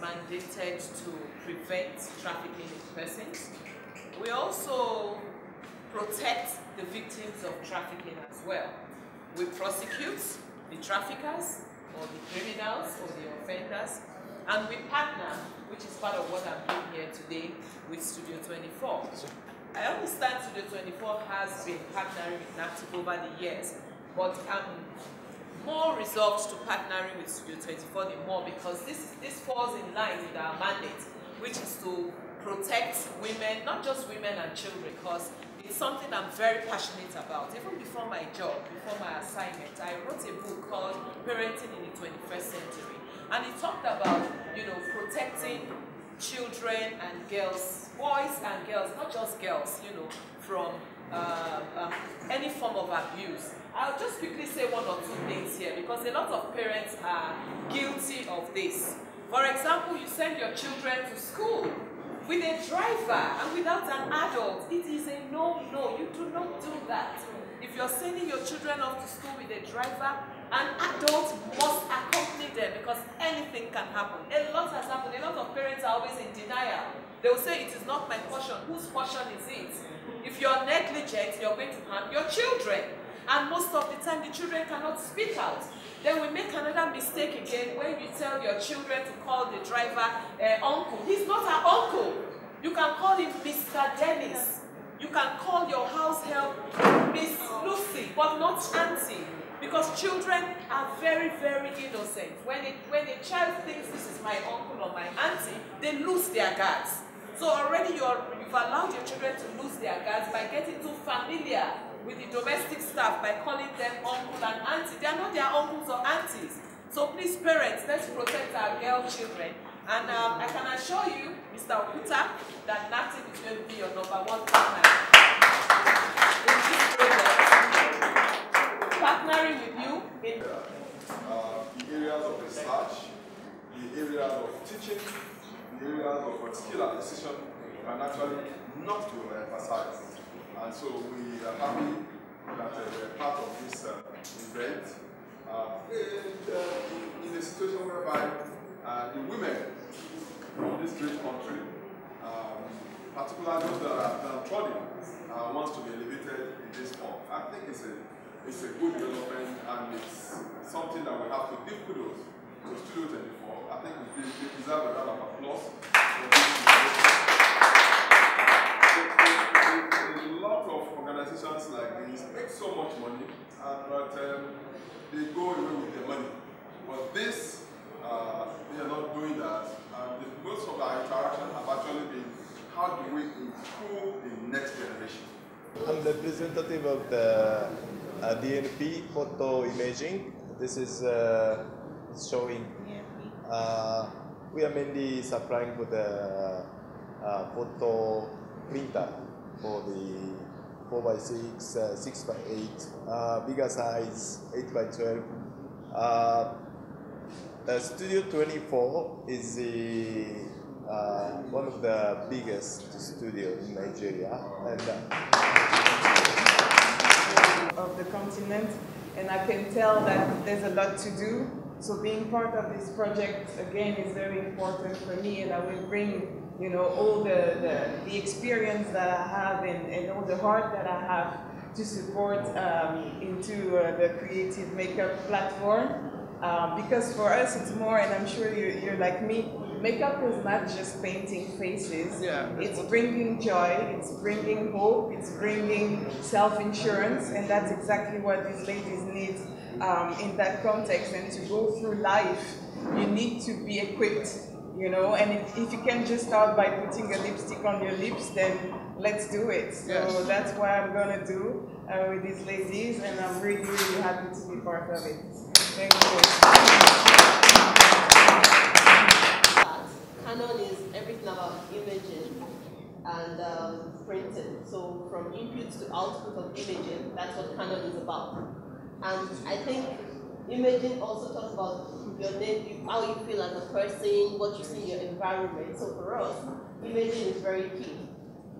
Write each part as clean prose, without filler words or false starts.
mandated to prevent trafficking in persons. We also protect the victims of trafficking as well. We prosecute the traffickers or the criminals or the offenders, and we partner, which is part of what I'm doing here today, with Studio 24. I understand Studio 24 has been partnering with NATIP over the years, but I'm more resolved to partnering with Studio 24 the more, because this falls in line with our mandate, which is to protect women, not just women and children, because it's something I'm very passionate about. Even before my job, before my assignment, I wrote a book called Parenting in the 21st Century, and it talked about, you know, protecting children and girls, boys and girls, not just girls, you know, from any form of abuse. I'll just quickly say one or two things here, because a lot of parents are guilty of this. For example, you send your children to school with a driver and without an adult. It is a no-no. You do not do that. If you're sending your children off to school with a driver, an adult must accompany them, because anything can happen. A lot has happened. A lot of parents are always in denial. They will say, it is not my portion. Whose portion is it? If you're negligent, you're going to harm your children. And most of the time, the children cannot speak out. Then we make another mistake again when you tell your children to call the driver uncle. He's not an uncle. You can call him Mr. Dennis. You can call your house help Miss Lucy, but not auntie. Because children are very, very innocent. When a child thinks this is my uncle or my auntie, they lose their guards. So already you've allowed your children to lose their guards by getting too familiar with the domestic staff, by calling them uncle and auntie. They are not their uncles or aunties. So please, parents, let's protect our girl children. And I can assure you, Mr. Okuta, that NATIP is going to be your #1 partner in this project. Partnering with you in the areas of research, the areas of teaching, the areas of skill acquisition can actually not to emphasize. And so we are happy that we're part of this event in a situation whereby the women of this great country, particularly those that are downtrodden, wants to be elevated in this form. I think it's a good development, and it's something that we have to give kudos to Studio 24. I think they deserve a round of applause for this. A lot of organizations like this make so much money, but they go away with their money. But this, they are not doing that. Most of our interactions have actually been, how do we improve the next generation? I'm the representative of the DNP photo imaging. This is showing. We are mainly supplying for the photo printer for the 4x6, 6x8, bigger size, 8x12. The Studio 24 is one of the biggest studios in Nigeria, and of the continent, and I can tell that there's a lot to do. So being part of this project again is very important for me, and I will bring, you know, all the experience that I have and all the heart that I have to support into the creative makeup platform. Because for us it's more, and I'm sure you're like me, makeup is not just painting faces. Yeah, it's bringing joy, it's bringing hope, it's bringing self-insurance, and that's exactly what these ladies need in that context. And to go through life, you need to be equipped, you know, and if you can just start by putting a lipstick on your lips, then let's do it. So yes, that's what I'm gonna do with these ladies, and I'm really, really happy to be part of it. Thank you. Canon is everything about imaging and printing. So from input to output of imaging, that's what Canon is about. And I think imaging also talks about your name, how you feel as a person, what you see in your environment. So for us, imaging is very key.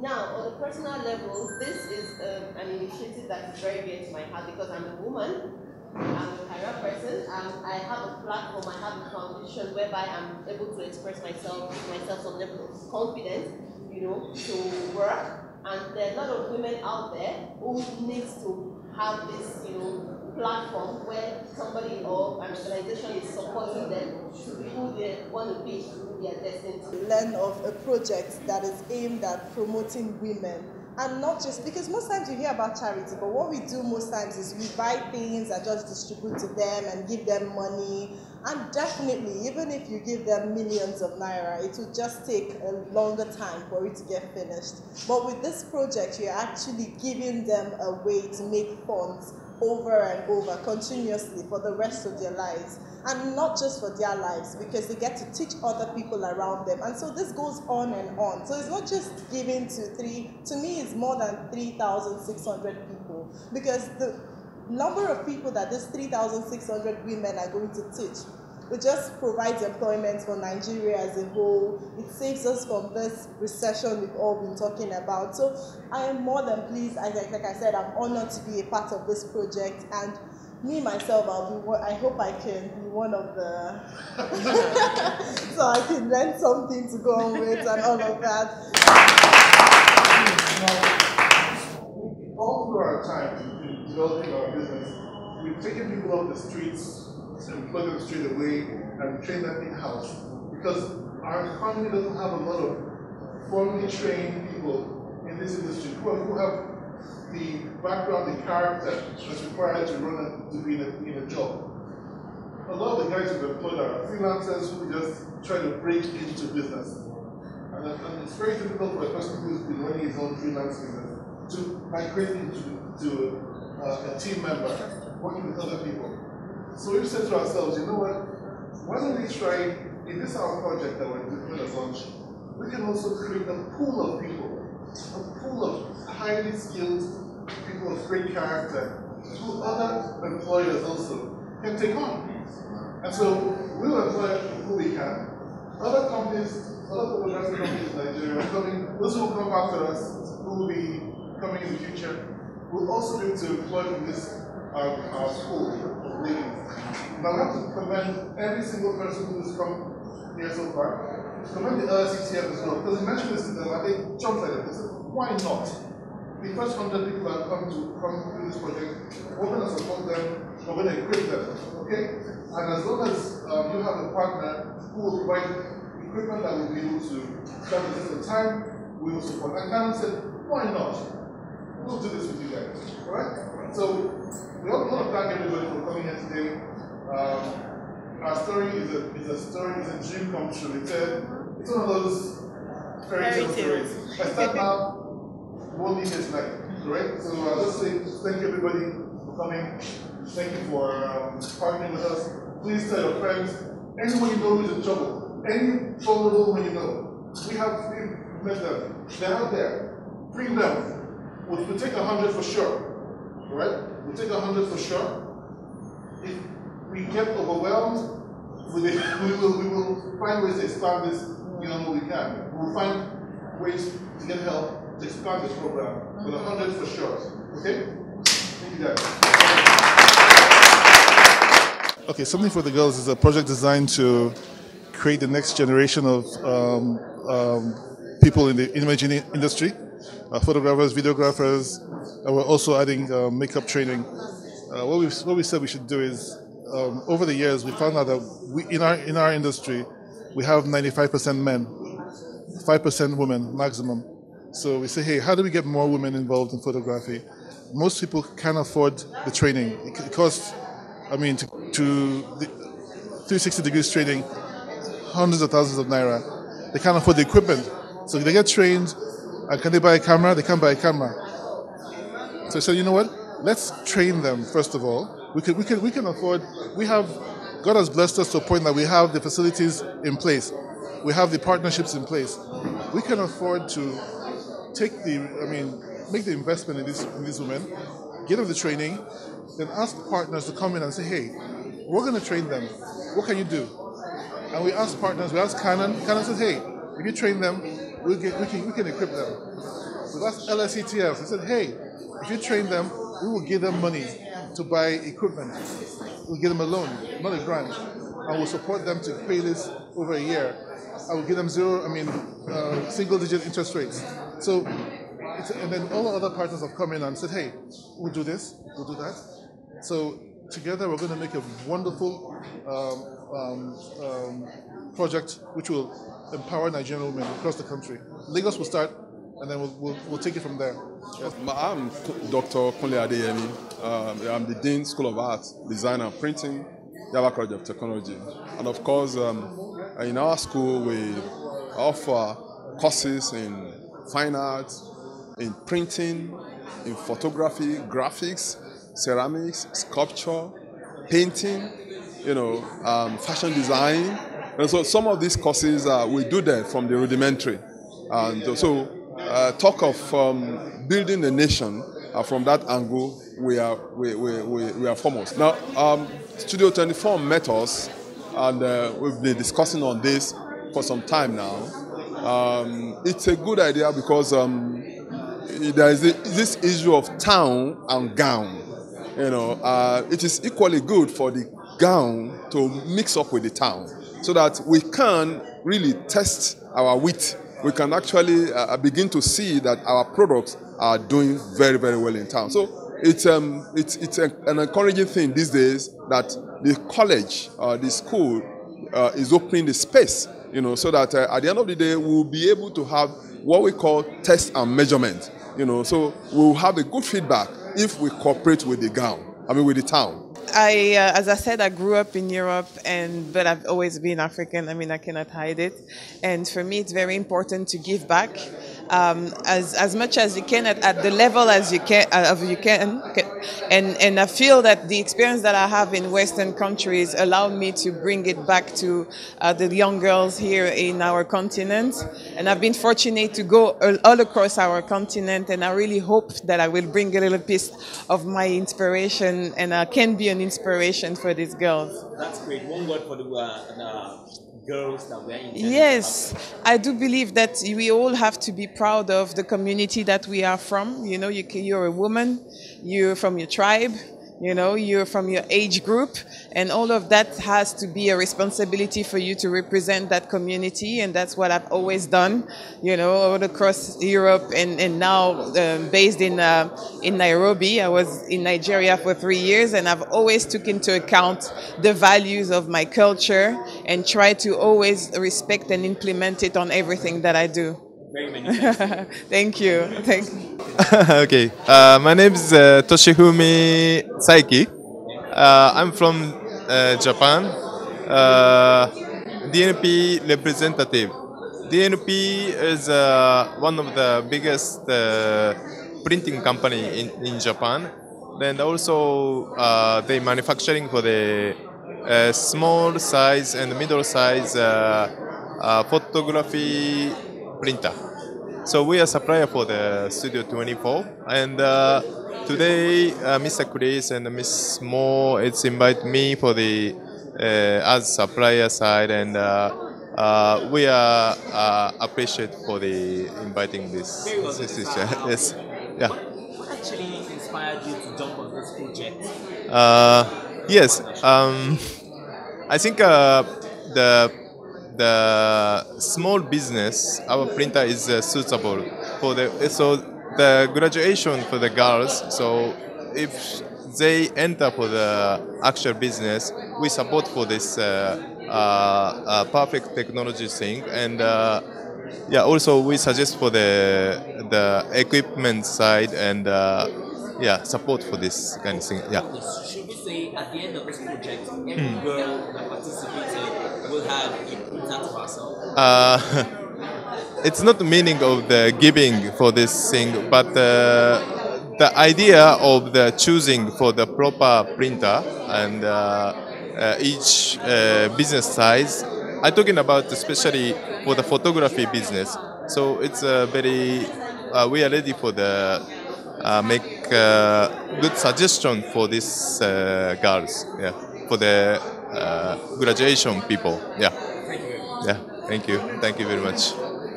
Now, on a personal level, this is an initiative that is very dear to my heart because I'm a woman. I'm a career person, and I have a platform, I have a foundation whereby I'm able to express myself, give myself some level of confidence, you know, to work. And there are a lot of women out there who needs to have this, you know, platform where somebody or an organization is supporting them to be who they want to be, who they are destined to. Learn of a project that is aimed at promoting women. And not just, because most times you hear about charity, but what we do most times is we buy things and just distribute to them and give them money. And definitely, even if you give them millions of naira, it will just take a longer time for it to get finished. But with this project, you're actually giving them a way to make funds over and over continuously for the rest of their lives. And not just for their lives, because they get to teach other people around them. And so this goes on and on. So it's not just giving to me it's more than 3,600 people, because the number of people that this 3,600 women are going to teach, it just provides employment for Nigeria as a whole. It saves us from this recession we've all been talking about. So I am more than pleased. Like I said, I'm honored to be a part of this project, and me myself, I hope I can be one of the so I can learn something to go on with and all of that. All through our time in developing our business, we've taken people off the streets and plug them straight away and train them in-house, because our economy doesn't have a lot of formally trained people in this industry who have the background, the character that's required to be in a job. A lot of the guys who've employed are freelancers who just try to break into business. And it's very difficult for a person who's been running his own freelance business to migrate into a team member, working with other people. So we've said to ourselves, you know what, why don't we try, in this our project that we're doing at launch, we can also create a pool of people, a pool of highly skilled people of great character who other employers also can take on. And so we'll employ who we can. Other companies, other photography companies in Nigeria are coming, those who will come after us, who will be coming in the future, will also be able to employ from this our pool of ladies. Now I have to commend every single person who has come here so far. Commend the LSETF as well, because they mentioned this to them and they jumped at it. They said, why not? The first 100 people that come through this project, we're going to support them, we're going to equip them, okay? And as long as you have a partner who will provide equipment that will be able to start at the time, we will support. And Canon said, why not? We'll do this with you guys, all right? So we want to thank everybody for coming here today. Our story is a dream come true. It's one of those fairy tale stories. I start now. Won't be here tonight, right? So I'll just say thank you everybody for coming. Thank you for partnering with us. Please tell your friends, anyone you know who's in trouble, any vulnerable one you know. We've met them. They're out there. Bring them. We'll take 100 for sure, right? We'll take 100 for sure. If we get overwhelmed, we will find ways to expand this beyond what we can. We'll find ways to get help to expand this program, but 100 for sure. Okay? Thank you guys. Okay, Something for the Girls is a project designed to create the next generation of people in the imaging industry, photographers, videographers, and we're also adding makeup training. What we said we should do is, over the years, we found out that in our industry, we have 95% men, 5% women maximum. So we say, hey, how do we get more women involved in photography? Most people can't afford the training. It costs, to the 360-degree training, hundreds of thousands of naira. They can't afford the equipment. So they get trained, and can they buy a camera? They can't buy a camera. So I said, you know what? Let's train them, first of all. We can afford, God has blessed us to a point that we have the facilities in place. We have the partnerships in place. We can afford to make the investment in these women, get them the training, then ask partners to come in and say, hey, we're going to train them. What can you do? And we ask partners, we ask Canon. Canon says, hey, if you train them, we can equip them. We asked LSETF. They said, hey, if you train them, we will give them money to buy equipment. We'll give them a loan, not a grant, and we'll support them to pay this over a year. I will give them single-digit interest rates. So, and then all the other partners have come in and said, hey, we'll do this, we'll do that. So together we're going to make a wonderful project which will empower Nigerian women across the country. Lagos will start, and then we'll take it from there. Yes. I'm Dr. Kunle Adeyemi. I'm the Dean, School of Art, Design and Printing, Yaba College of Technology. And of course, in our school, we offer courses in fine arts, in printing, in photography, graphics, ceramics, sculpture, painting, fashion design. And so some of these courses, we do that from the rudimentary. And so talk of building a nation, from that angle, we are foremost. Now, Studio 24 met us, and we've been discussing on this for some time now. It's a good idea because there is this issue of town and gown. It is equally good for the gown to mix up with the town, so that we can really test our wit. We can actually begin to see that our products are doing very, very well in town. So it's an encouraging thing these days that the college, the school, is opening the space, so that at the end of the day we'll be able to have what we call test and measurement. So we'll have a good feedback if we cooperate with with the town. As I said, I grew up in Europe, but I've always been African. I cannot hide it. And for me, it's very important to give back as much as you can at the level as you can. And I feel that the experience that I have in Western countries allowed me to bring it back to the young girls here in our continent. And I've been fortunate to go all across our continent, and I really hope that I will bring a little piece of my inspiration, and I can be an inspiration for these girls. That's great. One word for the girls that we're in. Yes, I do believe that we all have to be proud of the community that we are from. You're a woman, you're from your tribe, you're from your age group, and all of that has to be a responsibility for you to represent that community, and that's what I've always done, all across Europe, and now based in Nairobi. I was in Nigeria for 3 years, and I've always took into account the values of my culture and try to always respect and implement it on everything that I do. Very many thanks. Thank you. Okay, my name is Toshifumi Saiki. I'm from Japan, DNP representative. DNP is one of the biggest printing company in Japan. Then also they manufacturing for the small size and middle size photography printer. So we are supplier for the Studio 24, and today Mr. Chris and Miss Mo invite me for the as supplier side, and we are appreciate for the inviting this. Yes, yeah. What actually inspired you to jump on this project? Yes, I think the small business, our printer is suitable for the graduation for the girls. So if they enter for the actual business, we support for this perfect technology thing, and yeah, also we suggest for the equipment side, and yeah, support for this kind of thing. Yeah. Should we say at the end of this project, every girl that participated will have a printer to herself? It's not the meaning of the giving for this thing, but the idea of the choosing for the proper printer and each business size. I'm talking about especially for the photography business. So it's very we are ready for the make good suggestion for these girls. Yeah, for the graduation people. Yeah. Yeah. Thank you. Thank you very much.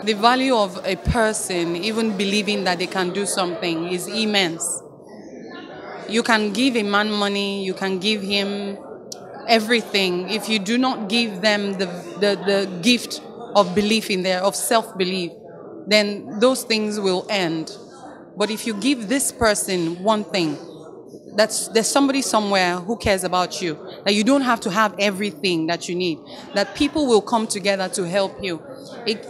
The value of a person even believing that they can do something is immense. You can give a man money, you can give him everything. If you do not give them the gift of belief in there, of self-belief, then those things will end. But if you give this person one thing, there's somebody somewhere who cares about you, that you don't have to have everything that you need, that people will come together to help you. It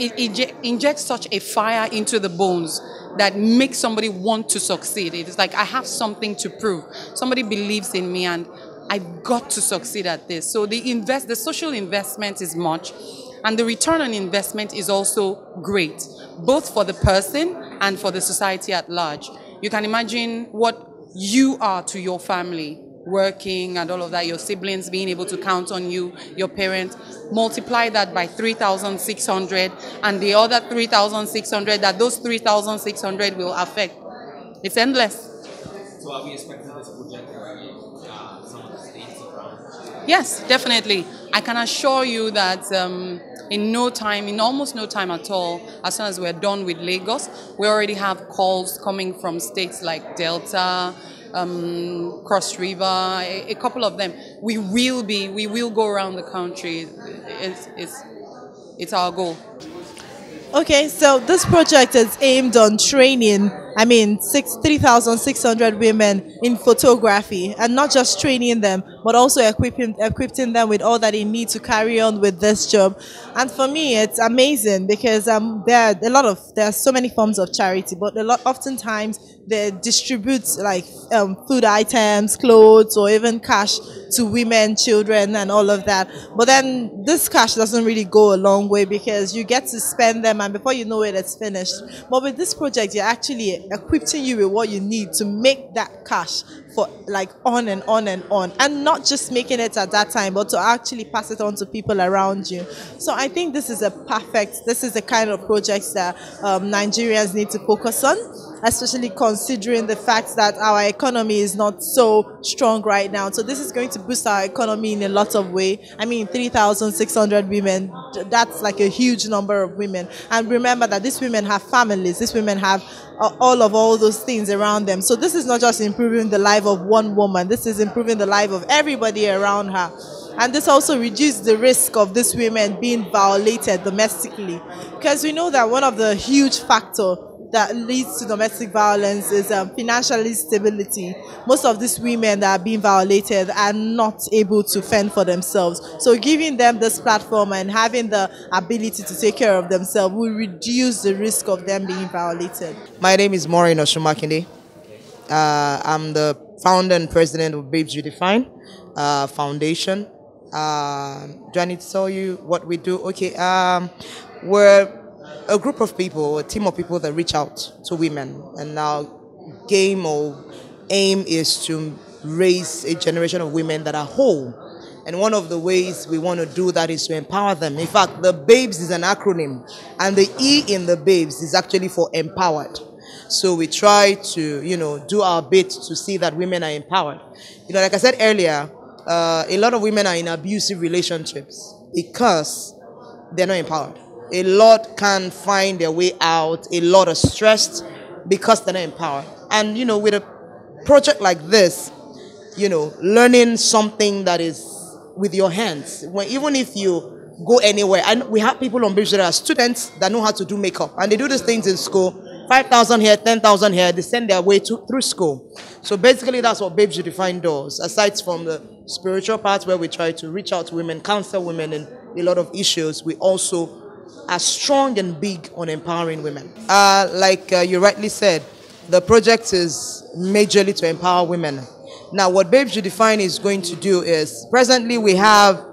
injects such a fire into the bones that makes somebody want to succeed. It's like, I have something to prove. Somebody believes in me and I've got to succeed at this. So the social investment is much, and the return on investment is also great, both for the person and for the society at large. You can imagine what you are to your family, working and all of that, your siblings being able to count on you, your parents. Multiply that by 3,600 and the other 3,600 that those 3,600 will affect. It's endless. So are we expecting this project some of the states around? Yes, definitely. I can assure you that in almost no time at all, as soon as we're done with Lagos, we already have calls coming from states like Delta, Cross River, a couple of them. We will go around the country. It's our goal. Okay, so this project is aimed on training, 3,600 women in photography, and not just training them, but also equipping them with all that they need to carry on with this job. And for me, it's amazing because there are so many forms of charity, but oftentimes they distribute like food items, clothes, or even cash to women, children, and all of that. But then this cash doesn't really go a long way because you get to spend them, and before you know it, it's finished. But with this project, you're actually equipping you with what you need to make that cash for like on and on and on, and not just making it at that time, but to actually pass it on to people around you. So I think this is the kind of projects that Nigerians need to focus on, especially considering the fact that our economy is not so strong right now. So this is going to boost our economy in a lot of ways. 3,600 women, that's like a huge number of women. And remember that these women have families, these women have all those things around them. So this is not just improving the life of one woman, this is improving the life of everybody around her. And this also reduces the risk of these women being violated domestically. Because we know that one of the huge factors that leads to domestic violence is financial instability. Most of these women that are being violated are not able to fend for themselves. So giving them this platform and having the ability to take care of themselves will reduce the risk of them being violated. My name is Maureen Oshumakinde. I'm the founder and president of Babes Redefine Foundation. Do I need to tell you what we do? Okay, we're a group of people, a team of people that reach out to women, and our game or aim is to raise a generation of women that are whole. And one of the ways we want to do that is to empower them. In fact, the BABES is an acronym, and the E in the BABES is actually for empowered. So we try to, do our bit to see that women are empowered. Like I said earlier, a lot of women are in abusive relationships because they're not empowered. A lot can't find their way out. A lot are stressed because they're not empowered. And, with a project like this, learning something that is with your hands. Even if you go anywhere, and we have people on Babes that are students that know how to do makeup. And they do these things in school. 5,000 here, 10,000 here. They send their way through school. So basically, that's what Babes Redefine does. Aside from the spiritual part where we try to reach out to women, counsel women in a lot of issues, we also are strong and big on empowering women. Like you rightly said, the project is majorly to empower women. Now, what Babes Redefine is going to do is, presently we have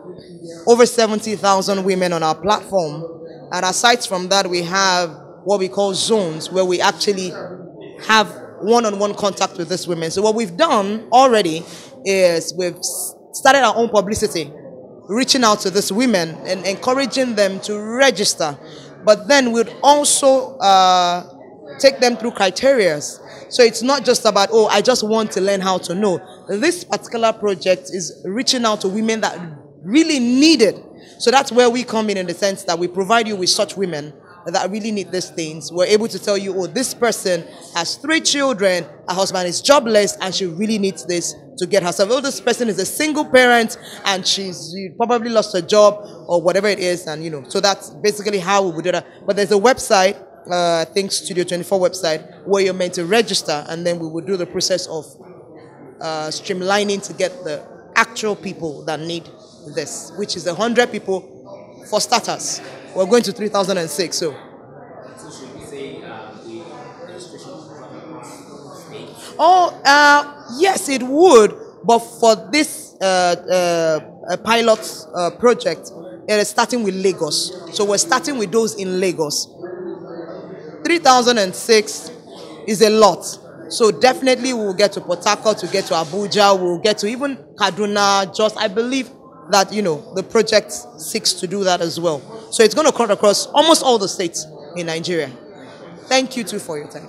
over 70,000 women on our platform. And aside from that, we have what we call zones, where we actually have one-on-one contact with these women. So what we've done already is we've started our own publicity, reaching out to these women and encouraging them to register. But then we'd also take them through criteria. So it's not just about, oh, I just want to learn how to know. This particular project is reaching out to women that really need it. So that's where we come in the sense that we provide you with such women that really need these things, we're able to tell you, oh, this person has 3 children, her husband is jobless, and she really needs this to get herself. Oh, this person is a single parent, and she's probably lost her job or whatever it is, and so that's basically how we would do that. But there's a website, I think Studio 24 website, where you're meant to register, and then we will do the process of streamlining to get the actual people that need this, which is 100 people for starters. We're going to 3006, so. So should we say the registration state? Oh, yes, it would, but for this pilot project, it is starting with Lagos. So we're starting with those in Lagos. 3006 is a lot. So definitely we'll get to Port Harcourt, we'll get to Abuja, we'll get to even Kaduna. Just, I believe that, the project seeks to do that as well. So it's going to cut across almost all the states in Nigeria. Thank you too for your time.